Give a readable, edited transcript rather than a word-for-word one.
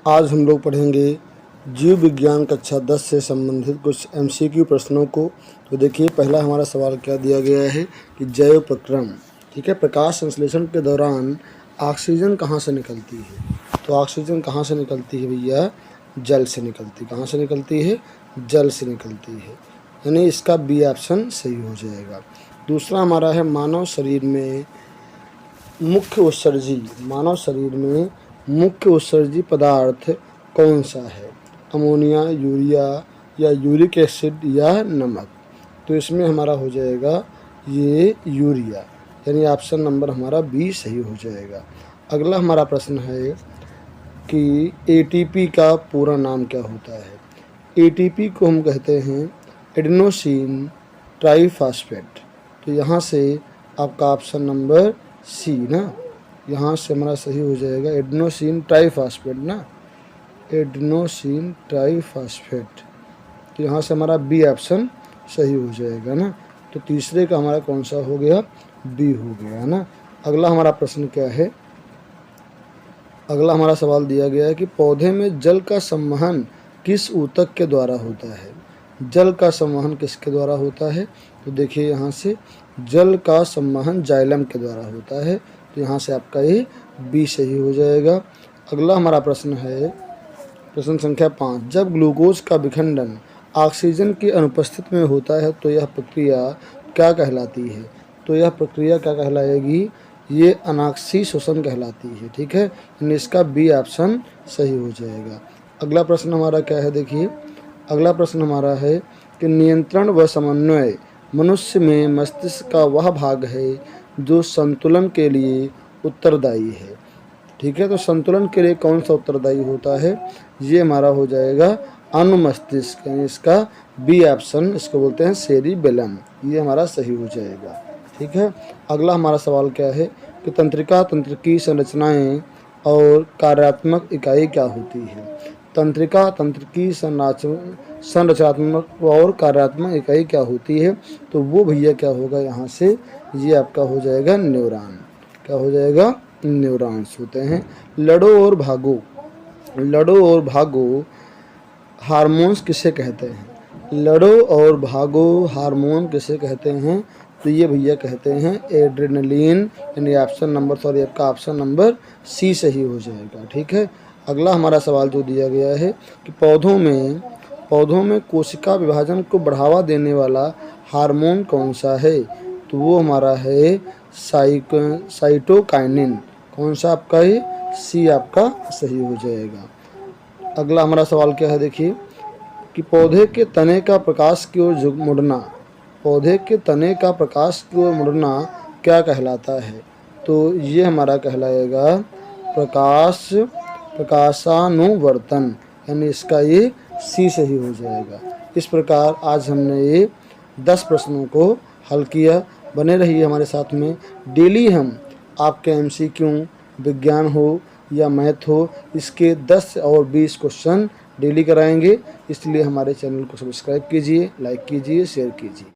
आज हम लोग पढ़ेंगे जीव विज्ञान कक्षा 10 से संबंधित कुछ एमसीक्यू प्रश्नों को। तो देखिए, पहला हमारा सवाल क्या दिया गया है कि जैव प्रक्रम, ठीक है, प्रकाश संश्लेषण के दौरान ऑक्सीजन कहाँ से निकलती है। तो ऑक्सीजन कहाँ से निकलती है भैया? जल से निकलती। कहाँ से निकलती है? जल से निकलती है, यानी इसका बी ऑप्शन सही हो जाएगा। दूसरा हमारा है मानव शरीर में मुख्य उत्सर्जी पदार्थ कौन सा है? अमोनिया, यूरिया या यूरिक एसिड या नमक। तो इसमें हमारा हो जाएगा ये यूरिया, यानी ऑप्शन नंबर हमारा बी सही हो जाएगा। अगला हमारा प्रश्न है कि एटीपी का पूरा नाम क्या होता है? एटीपी को हम कहते हैं एडेनोसिन ट्राइफॉस्फेट। तो यहाँ से आपका ऑप्शन नंबर सी ना, यहाँ से हमारा सही हो जाएगा एडेनोसिन ट्राइफॉस्फेट ना, एडेनोसिन ट्राइफॉस्फेट। तो यहाँ से हमारा बी ऑप्शन सही हो जाएगा ना। तो तीसरे का हमारा कौन सा हो गया? बी हो गया ना। अगला हमारा प्रश्न क्या है? अगला हमारा सवाल दिया गया है कि पौधे में जल का संवहन किस ऊतक के द्वारा होता है? जल का संवहन किसके द्वारा होता है? तो देखिए, यहाँ से जल का संवहन जाइलम के द्वारा होता है। तो यहाँ से आपका ये बी सही हो जाएगा। अगला हमारा प्रश्न है प्रश्न संख्या 5। जब ग्लूकोज का विखंडन ऑक्सीजन की अनुपस्थिति में होता है तो यह प्रक्रिया क्या कहलाती है? तो यह प्रक्रिया क्या कहलाएगी? ये अनाक्षी श्वसन कहलाती है, ठीक है, यानी इसका बी ऑप्शन सही हो जाएगा। अगला प्रश्न हमारा क्या है? देखिए, अगला प्रश्न हमारा है कि नियंत्रण व समन्वय मनुष्य में मस्तिष्क का वह भाग है जो संतुलन के लिए उत्तरदायी है, ठीक है। तो संतुलन के लिए कौन सा उत्तरदायी होता है? ये हमारा हो जाएगा अनुमस्तिष्क, यानी इसका बी ऑप्शन, इसको बोलते हैं सेरिबेलम। ये हमारा सही हो जाएगा, ठीक है। अगला हमारा सवाल क्या है कि तंत्रिका तंत्र की संरचनाएं और कार्यात्मक इकाई क्या होती है? तंत्रिका तंत्र की संरचनात्मक और कार्यात्मक इकाई क्या होती है? तो वो भैया क्या होगा यहाँ से? ये आपका हो जाएगा न्यूरॉन। क्या हो जाएगा? न्यूरॉन्स होते हैं। लड़ो और भागो हार्मोन्स किसे कहते हैं? लड़ो और भागो हार्मोन किसे कहते हैं? तो ये भैया कहते हैं एड्रेनलिन, यानी आपका ऑप्शन नंबर सी सही हो जाएगा, ठीक है। अगला हमारा सवाल जो दिया गया है कि पौधों में कोशिका विभाजन को बढ़ावा देने वाला हार्मोन कौन सा है? तो वो हमारा है साइटोकाइनिन। कौन सा आपका है? सी आपका सही हो जाएगा। अगला हमारा सवाल क्या है? देखिए कि पौधे के तने का प्रकाश की ओर मुड़ना क्या कहलाता है? तो ये हमारा कहलाएगा प्रकाशानुवर्तन, यानी इसका ये सी सही हो जाएगा। इस प्रकार आज हमने ये 10 प्रश्नों को हल किया। बने रहिए हमारे साथ में। डेली हम आपके एमसीक्यू, विज्ञान हो या मैथ हो, इसके 10 और 20 क्वेश्चन डेली कराएंगे। इसलिए हमारे चैनल को सब्सक्राइब कीजिए, लाइक कीजिए, शेयर कीजिए।